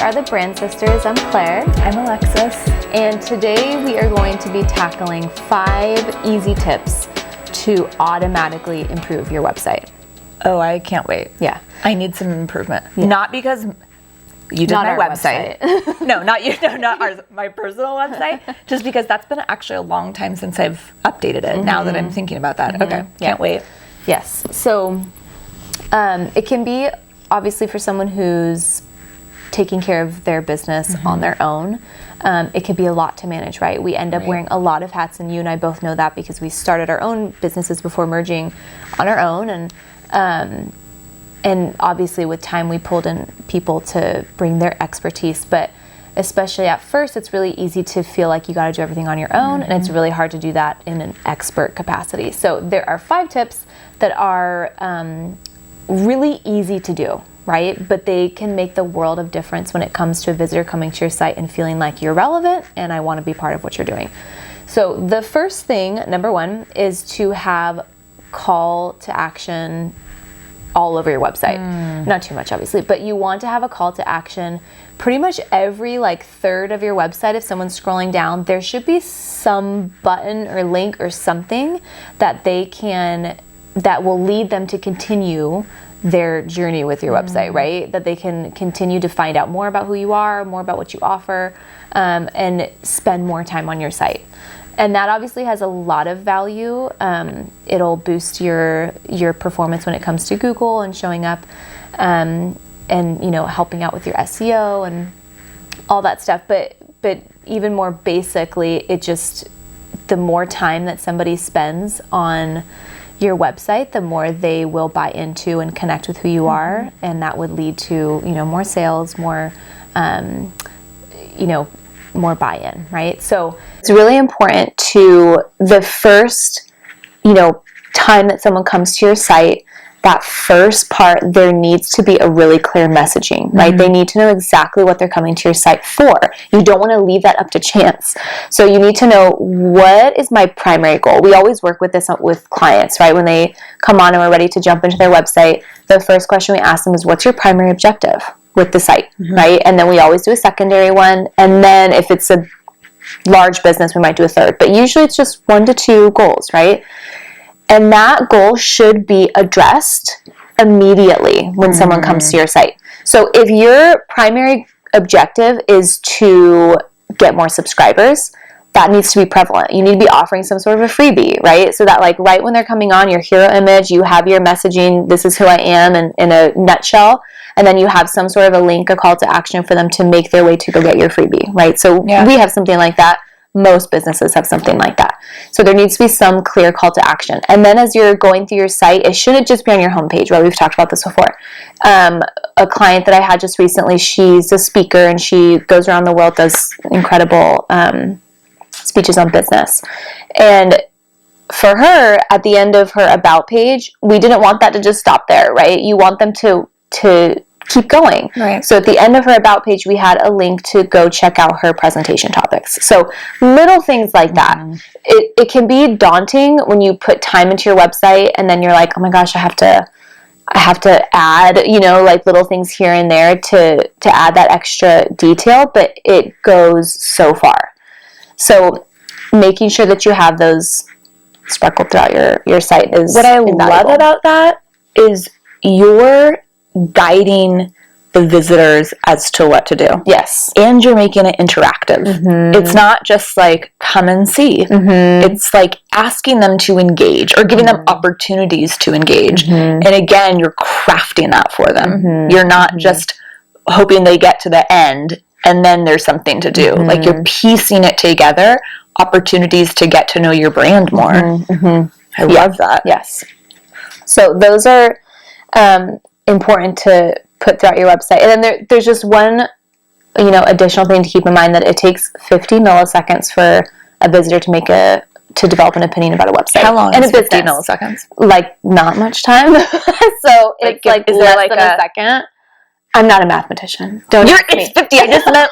are the Brand Sisters. I'm Claire. I'm Alexis. And today we are going to be tackling 5 easy tips to automatically improve your website. Oh, I can't wait. Yeah. I need some improvement. Yeah. Not because you did Not my our website. No, not you. No, not ours. My personal website. Just because that's been actually a long time since I've updated it. Now that I'm thinking about that. Okay. Can't wait. Yes. So it can be obviously for someone who's taking care of their business on their own. It could be a lot to manage, right? We end up wearing a lot of hats, and you and I both know that because we started our own businesses before merging on our own, and obviously with time we pulled in people to bring their expertise, but especially at first it's really easy to feel like you got to do everything on your own, and it's really hard to do that in an expert capacity. So there are 5 tips that are really easy to do, right? But they can make the world of difference when it comes to a visitor coming to your site and feeling like you're relevant and I want to be part of what you're doing. So the first thing, number 1, is to have call to action all over your website. Not too much, obviously, but you want to have a call to action pretty much every third of your website. If someone's scrolling down, there should be some button or link or something that that will lead them to continue their journey with your website, right? That they can continue to find out more about who you are, more about what you offer, and spend more time on your site. And that obviously has a lot of value. It'll boost your performance when it comes to Google and showing up, and helping out with your SEO and all that stuff. But even more basically, the more time that somebody spends on your website, the more they will buy into and connect with who you are, and that would lead to more sales, more more buy-in, right? So it's really important to the first time that someone comes to your site, that first part, there needs to be a really clear messaging, right? They need to know exactly what they're coming to your site for. You don't want to leave that up to chance. So you need to know, what is my primary goal? We always work with this with clients, right? When they come on and we're ready to jump into their website, the first question we ask them is, what's your primary objective with the site, right? And then we always do a secondary one. And then if it's a large business, we might do a third. But usually it's just 1 to 2 goals, right? And that goal should be addressed immediately when someone comes to your site. So if your primary objective is to get more subscribers, that needs to be prevalent. You need to be offering some sort of a freebie, right? So that right when they're coming on, your hero image, you have your messaging, this is who I am in a nutshell, and then you have some sort of a link, a call to action for them to make their way to go get your freebie, right? So we have something like that. Most businesses have something like that. So there needs to be some clear call to action. And then as you're going through your site, it shouldn't just be on your homepage, right? We've talked about this before. A client that I had just recently, she's a speaker and she goes around the world, does incredible speeches on business. And for her, at the end of her about page, we didn't want that to just stop there, right? You want them to keep going. Right. So at the end of her about page, we had a link to go check out her presentation topics. So little things like that. It can be daunting when you put time into your website and then you're like, oh my gosh, I have to add, little things here and there to add that extra detail, but it goes so far. So making sure that you have those sprinkled throughout your site is what I invaluable. love about that is you're guiding the visitors as to what to do. Yes. And you're making it interactive. It's not just come and see. It's asking them to engage or giving them opportunities to engage. And again, you're crafting that for them. You're not just hoping they get to the end and then there's something to do. You're piecing it together, opportunities to get to know your brand more. I love that. Yes. So those are important to put throughout your website. And then there's just one additional thing to keep in mind, that it takes 50 milliseconds for a visitor to develop an opinion about a website. How long is 50 business. milliseconds? Not much time. So it's is less there than a second. I'm not a mathematician. It's 50. I just meant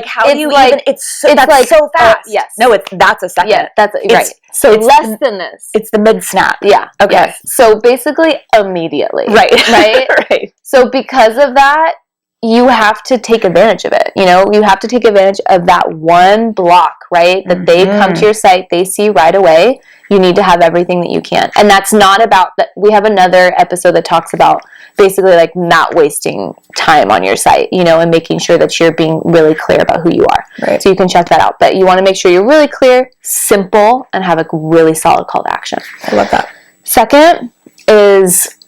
how do you even? It's so fast. Yes. No, that's a second. Yeah, that's right. So it's less than this. It's the mid snap. Yeah. Okay. Yes. So basically, immediately. Right. Right. Right. So because of that, you have to take advantage of it. You know, you have to take advantage of that one block, right? That they come to your site, they see right away. You need to have everything that you can. And that's not about that. We have another episode that talks about basically like not wasting time on your site, you know, and making sure that you're being really clear about who you are. Right. So you can check that out. But you want to make sure you're really clear, simple, and have a really solid call to action. I love that. Second is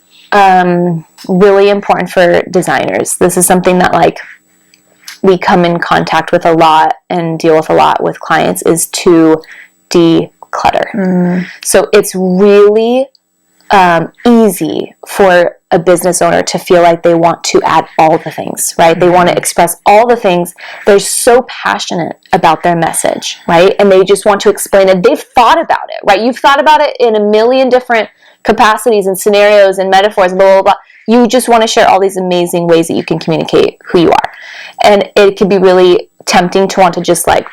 really important for designers. This is something that like we come in contact with a lot and deal with a lot with clients, is to declutter. So it's really easy for a business owner to feel like they want to add all the things, right? They want to express all the things. They're so passionate about their message, right? And they just want to explain it. They've thought about it, right? You've thought about it in a million different capacities and scenarios and metaphors, blah, blah, blah. You just want to share all these amazing ways that you can communicate who you are. And it can be really tempting to want to just like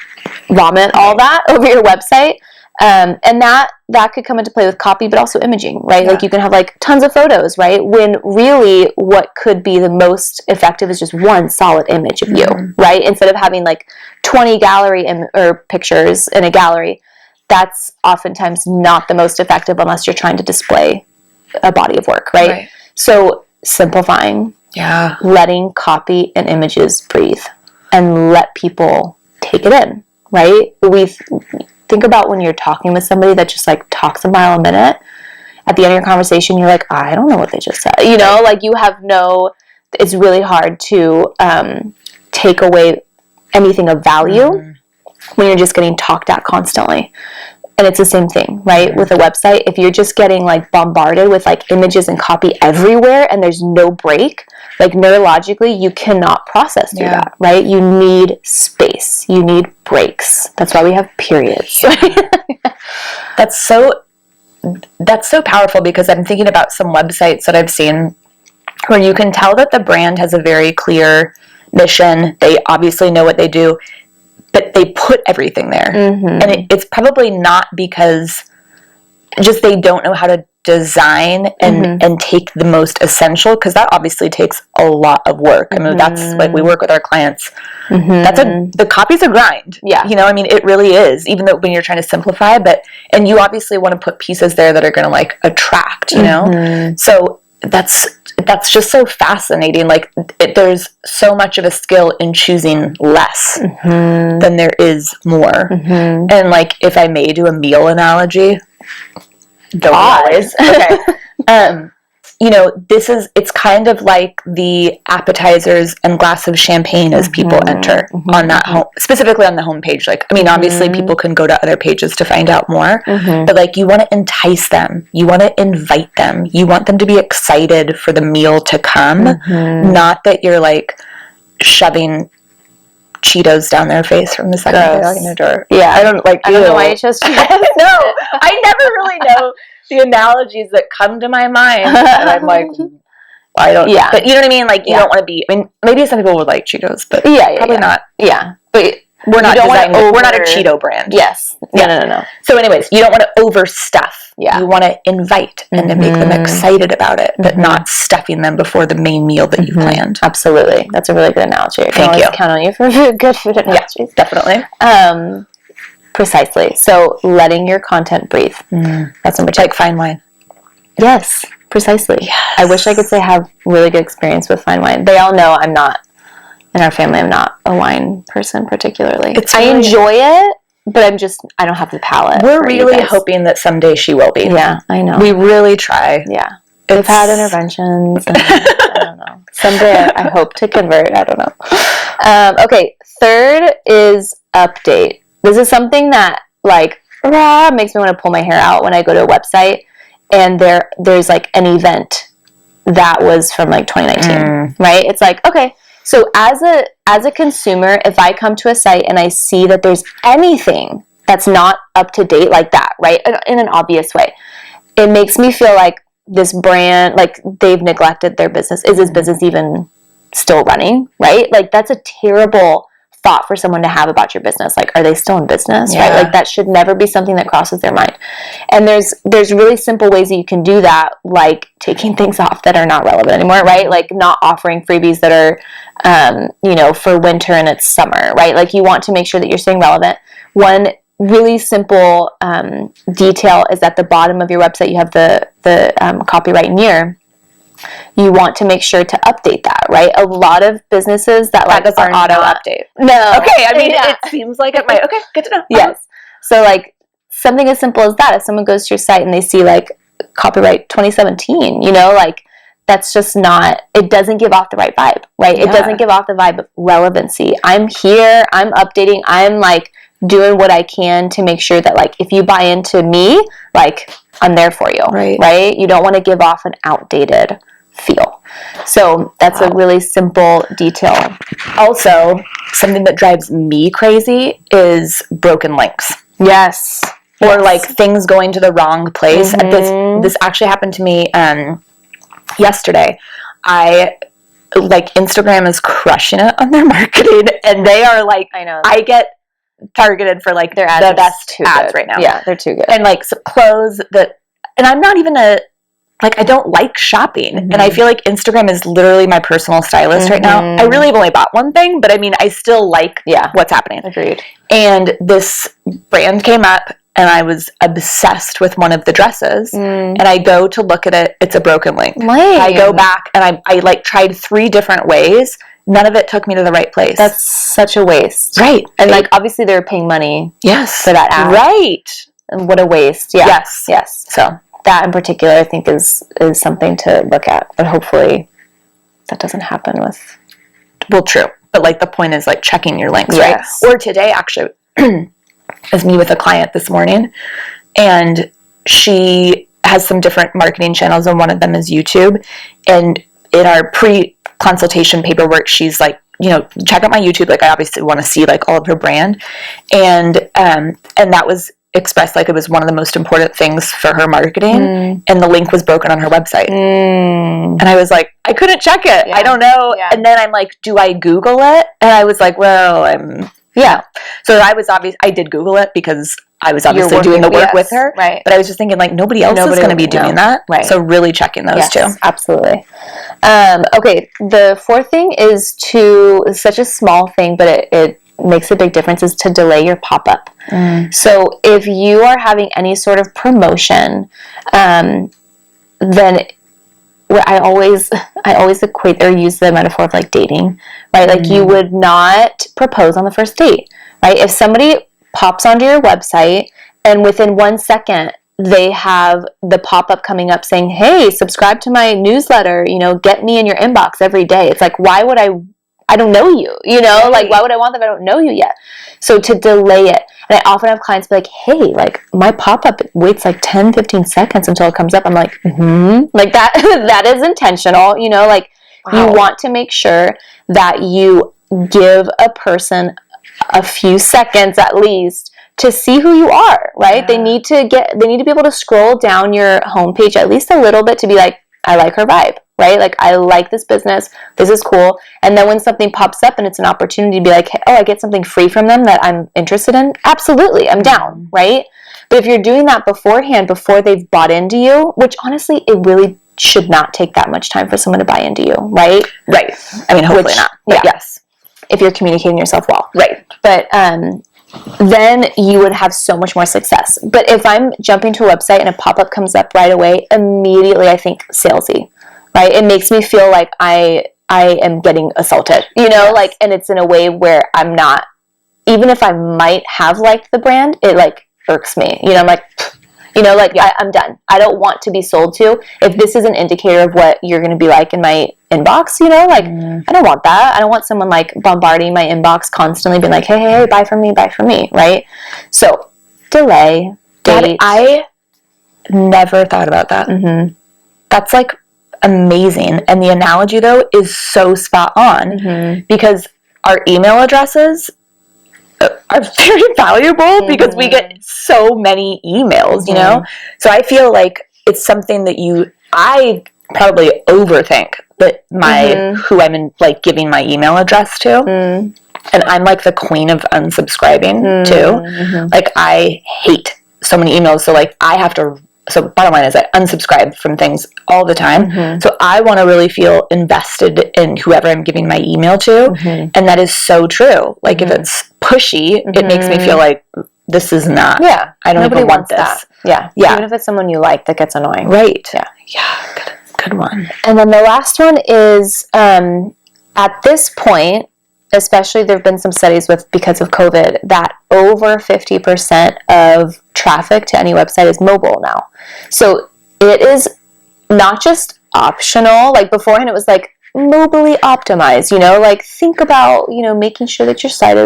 vomit all that over your website. And that could come into play with copy, but also imaging, right? Like you can have like tons of photos, right? When really what could be the most effective is just one solid image of you, right? Instead of having like 20 gallery or pictures in a gallery, that's oftentimes not the most effective unless you're trying to display a body of work, right? So simplifying, letting copy and images breathe and let people take it in, right? Think about when you're talking with somebody that just like talks a mile a minute. At the end of your conversation, you're like, I don't know what they just said. You know, like you have it's really hard to take away anything of value when you're just getting talked at constantly. And it's the same thing, right? With a website, if you're just getting like bombarded with like images and copy everywhere and there's no break, like neurologically, you cannot process through that, right? You need space. You need breaks. That's why we have periods. That's so powerful, because I'm thinking about some websites that I've seen where you can tell that the brand has a very clear mission. They obviously know what they do, but they put everything there. And it's probably not because just they don't know how to design and take the most essential, because that obviously takes a lot of work. I mean, that's like we work with our clients. The copy's a grind. Yeah. You know, I mean, it really is, even though when you're trying to simplify, and you obviously want to put pieces there that are going to like attract, you know? So that's just so fascinating. Like there's so much of a skill in choosing less than there is more. And like, if I may do a meal analogy, don't always. Okay. You know, it's kind of like the appetizers and glass of champagne as people enter on that home, specifically on the homepage. Like, I mean, obviously people can go to other pages to find out more, but like you want to entice them. You want to invite them. You want them to be excited for the meal to come, not that you're like shoving Cheetos down their face from the second they walk in the door. Yeah. I don't know why you chose Cheetos. No, I never really know the analogies that come to my mind, and I'm like, I don't. Yeah, but you know what I mean. Like, you don't want to be. I mean, maybe some people would like Cheetos, but probably not. Yeah, but we're not we're not a Cheeto brand. Yes. No. So, anyways, you don't want to overstuff. Yeah, you want to invite and to make them excited about it, but not stuffing them before the main meal that you planned. Absolutely, that's a really good analogy. I can always count on you for good food analogies. Yeah, definitely. Precisely. So letting your content breathe. That's so much like fine wine. Yes, precisely. Yes. I wish I could say I have really good experience with fine wine. They all know I'm not, in our family, I'm not a wine person particularly. I enjoy it, but I don't have the palate. We're really hoping that someday she will be. Yeah, I know. We really try. Yeah. We've had interventions. And, I don't know. Someday I hope to convert. I don't know. Okay, third is update. This is something that, like, makes me want to pull my hair out when I go to a website and there's, like, an event that was from, like, 2019, right? It's like, okay, so as a consumer, if I come to a site and I see that there's anything that's not up to date like that, right, in an obvious way, it makes me feel like this brand, like, they've neglected their business. Is this business even still running, right? Like, that's a terrible thought for someone to have about your business. Like, are they still in business, right? Like, that should never be something that crosses their mind. And there's really simple ways that you can do that, like taking things off that are not relevant anymore, right? Like not offering freebies that are, for winter and it's summer, right? Like, you want to make sure that you're staying relevant. One really simple detail is at the bottom of your website, you have the copyright near. You want to make sure to update that, right? A lot of businesses that doesn't auto update. No. Okay, I mean, it seems like it might. Okay, good to know. Yes. So, like, something as simple as that, if someone goes to your site and they see, like, copyright 2017, like, that's just not, it doesn't give off the right vibe, right? It doesn't give off the vibe of relevancy. I'm here, I'm updating, I'm, like, doing what I can to make sure that, like, if you buy into me, like, I'm there for you, right? You don't want to give off an outdated feel. So that's a really simple detail. Also, something that drives me crazy is broken links. Yes. Or like things going to the wrong place. This actually happened to me yesterday. Instagram is crushing it on their marketing, and they are like, I get targeted for like their ads, the best ads right now. Yeah, they're too good. And like clothes that, and I'm not even I don't like shopping. And I feel like Instagram is literally my personal stylist right now. I really have only bought one thing, but I mean, I still like what's happening. Agreed. And this brand came up, and I was obsessed with one of the dresses. And I go to look at it. It's a broken link. I go back, and I like tried 3 different ways. None of it took me to the right place. That's such a waste. Right. And like, obviously they were paying money for that ad. Right. And what a waste. Yeah. Yes. So that in particular, I think is something to look at, but hopefully that doesn't happen with. Well, true, but like the point is like checking your links, right? Or today, actually, is me with a client this morning, and she has some different marketing channels, and one of them is YouTube. And in our pre-consultation paperwork, she's like, check out my YouTube. Like, I obviously want to see like all of her brand, and that was expressed like it was one of the most important things for her marketing, and the link was broken on her website. And I was like, I couldn't check it. I don't know. And then I'm like, do I Google it? And I was like, well, so I did Google it because I was obviously doing the work with her. Right. But I was just thinking like nobody else is going to be doing that. Right. So really checking those too. Absolutely. Okay. The 4th thing is such a small thing, but it makes a big difference, is to delay your pop-up. So if you are having any sort of promotion, then I always equate or use the metaphor of like dating, right? Like, you would not propose on the first date, right? If somebody pops onto your website and within 1 second they have the pop-up coming up saying, hey, subscribe to my newsletter, get me in your inbox every day. It's like, why would I don't know you, like, why would I want that if I don't know you yet? So to delay it. And I often have clients be like, hey, like, my pop-up waits like 10, 15 seconds until it comes up. I'm like, like that is intentional, like, you want to make sure that you give a person a few seconds at least to see who you are, right? They need to be able to scroll down your homepage at least a little bit to be like, I like her vibe, right? Like, I like this business. This is cool. And then when something pops up and it's an opportunity to be like, hey, I get something free from them that I'm interested in, absolutely, I'm down, right? But if you're doing that beforehand, before they've bought into you, which honestly, it really should not take that much time for someone to buy into you, right? Right. I mean, hopefully not. But yes. If you're communicating yourself well. Right. But then you would have so much more success. But if I'm jumping to a website and a pop-up comes up right away, immediately I think salesy, right? It makes me feel like I am getting assaulted, like, and it's in a way where I'm not, even if I might have liked the brand, it like irks me, I'm like, I'm done. I don't want to be sold to. If this is an indicator of what you're going to be like in my inbox, like, I don't want that. I don't want someone like bombarding my inbox constantly being like, hey, buy from me, right? So delay, date. I never thought about that. That's like amazing. And the analogy though is so spot on, because our email addresses are very valuable because we get so many emails, So I feel like it's something that I probably overthink that who I'm like giving my email address to. And I'm like the queen of unsubscribing too. Like I hate so many emails. So like I have to, so bottom line is I unsubscribe from things all the time. So I want to really feel invested in whoever I'm giving my email to. And that is so true. Like if it's pushy, it makes me feel like this is not, I don't even want this. That. Yeah. Even if it's someone you like, that gets annoying. Right. Yeah. Good one. And then the last one is, at this point, especially there have been some studies because of COVID, that over 50% of traffic to any website is mobile now. So it is not just optional. Like beforehand it was like mobily optimized, like think about, making sure that your site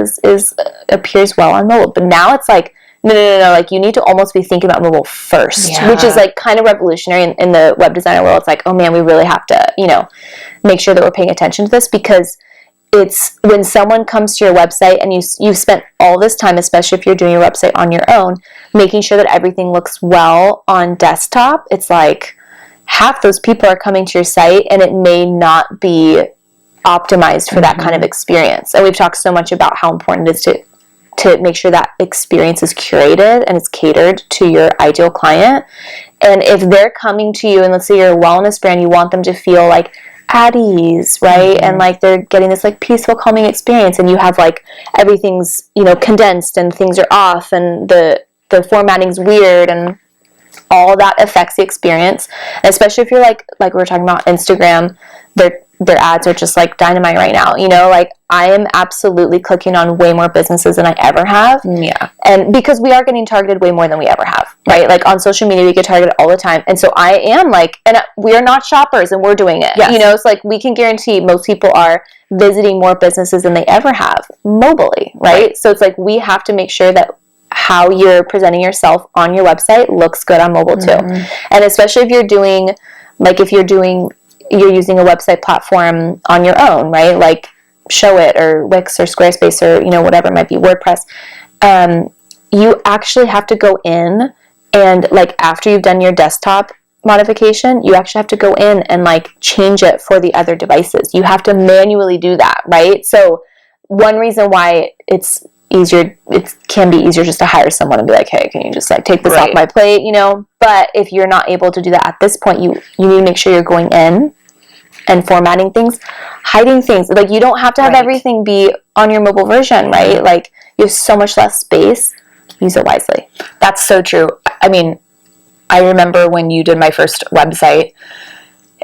appears well on mobile. But now it's like, no, like you need to almost be thinking about mobile first, which is like kind of revolutionary in the web designer world. It's like, oh man, we really have to, make sure that we're paying attention to this, because it's when someone comes to your website and you've spent all this time, especially if you're doing your website on your own, making sure that everything looks well on desktop. It's like half those people are coming to your site and it may not be optimized for that kind of experience. And we've talked so much about how important it is to make sure that experience is curated and it's catered to your ideal client. And if they're coming to you and let's say you're a wellness brand, you want them to feel like at ease, right? And like they're getting this like peaceful, calming experience, and you have like everything's condensed and things are off and the formatting's weird and all that affects the experience. And especially if you're like we were talking about Instagram, their ads are just like dynamite right now. Like I am absolutely clicking on way more businesses than I ever have. Yeah. And because we are getting targeted way more than we ever have, right? Like on social media, we get targeted all the time. And so I am like, and we are not shoppers and we're doing it. Yes. It's like we can guarantee most people are visiting more businesses than they ever have mobily, right? So it's like we have to make sure that how you're presenting yourself on your website looks good on mobile too. And especially if you're using a website platform on your own, right? Like Show It or Wix or Squarespace or, whatever it might be, WordPress. You actually have to go in and like after you've done your desktop modification, you actually have to go in and like change it for the other devices. You have to manually do that, right? So one reason why it can be easier just to hire someone and be like, hey, can you just like take this off my plate, But if you're not able to do that at this point, you need to make sure you're going in and formatting things, hiding things. Like you don't have to have everything be on your mobile version, right? Like you have so much less space. Use it wisely. That's so true. I mean, I remember when you did my first website,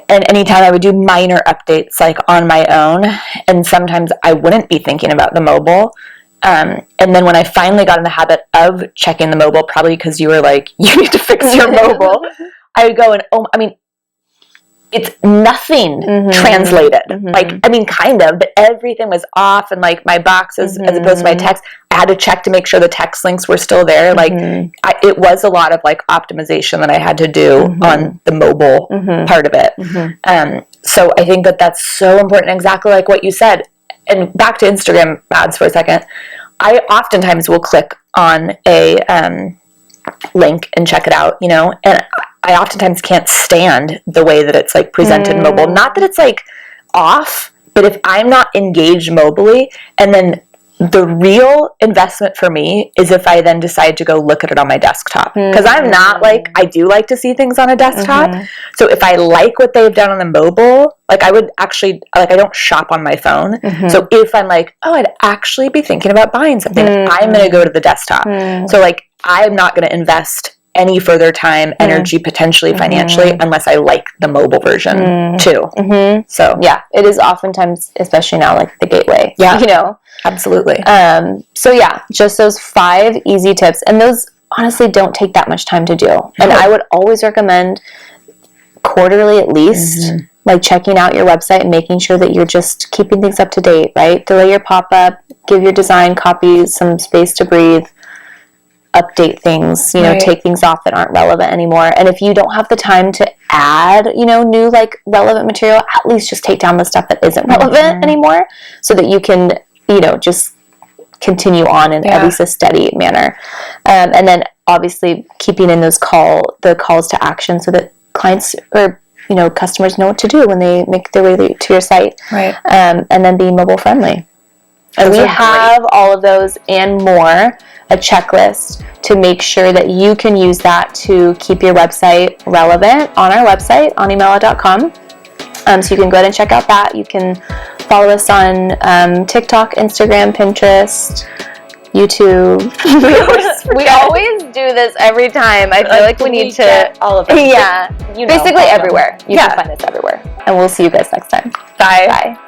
and anytime I would do minor updates like on my own, and sometimes I wouldn't be thinking about the mobile. And then when I finally got in the habit of checking the mobile, probably because you were like, you need to fix your mobile, I would go and, it's nothing translated. Like, I mean, kind of, but everything was off, and like my boxes, as opposed to my text, I had to check to make sure the text links were still there. Like, it was a lot of like optimization that I had to do on the mobile part of it. So I think that that's so important, exactly like what you said. And back to Instagram ads for a second, I oftentimes will click on a link and check it out, and I oftentimes can't stand the way that it's like presented mobile. Not that it's like off, but if I'm not engaged mobily, and then the real investment for me is if I then decide to go look at it on my desktop. Because I'm not like, I do like to see things on a desktop. So if I like what they've done on the mobile, like I would actually, like I don't shop on my phone. So if I'm like, oh, I'd actually be thinking about buying something, I'm going to go to the desktop. So like, I'm not going to invest any further time, energy, potentially financially, unless I like the mobile version too. So yeah, it is oftentimes, especially now, like the gateway. Yeah, absolutely. So yeah, just those 5 easy tips, and those honestly don't take that much time to do. And I would always recommend quarterly at least, like checking out your website and making sure that you're just keeping things up to date, right? Delay your pop-up, give your design copies some space to breathe, update things, take things off that aren't relevant anymore. And if you don't have the time to add, new like relevant material, at least just take down the stuff that isn't relevant anymore, so that you can, just continue on in at least a steady manner. And then obviously keeping in the calls to action, so that clients or customers know what to do when they make their way to your site. Right. And then being mobile friendly. And Those we are have all of those and more, a checklist to make sure that you can use that to keep your website relevant on our website, onimela.com. So you can go ahead and check out that. You can follow us on TikTok, Instagram, Pinterest, YouTube. we always do this every time. I feel like we need to all of them. Yeah, basically everywhere. You can find us everywhere. And we'll see you guys next time. Bye. Bye.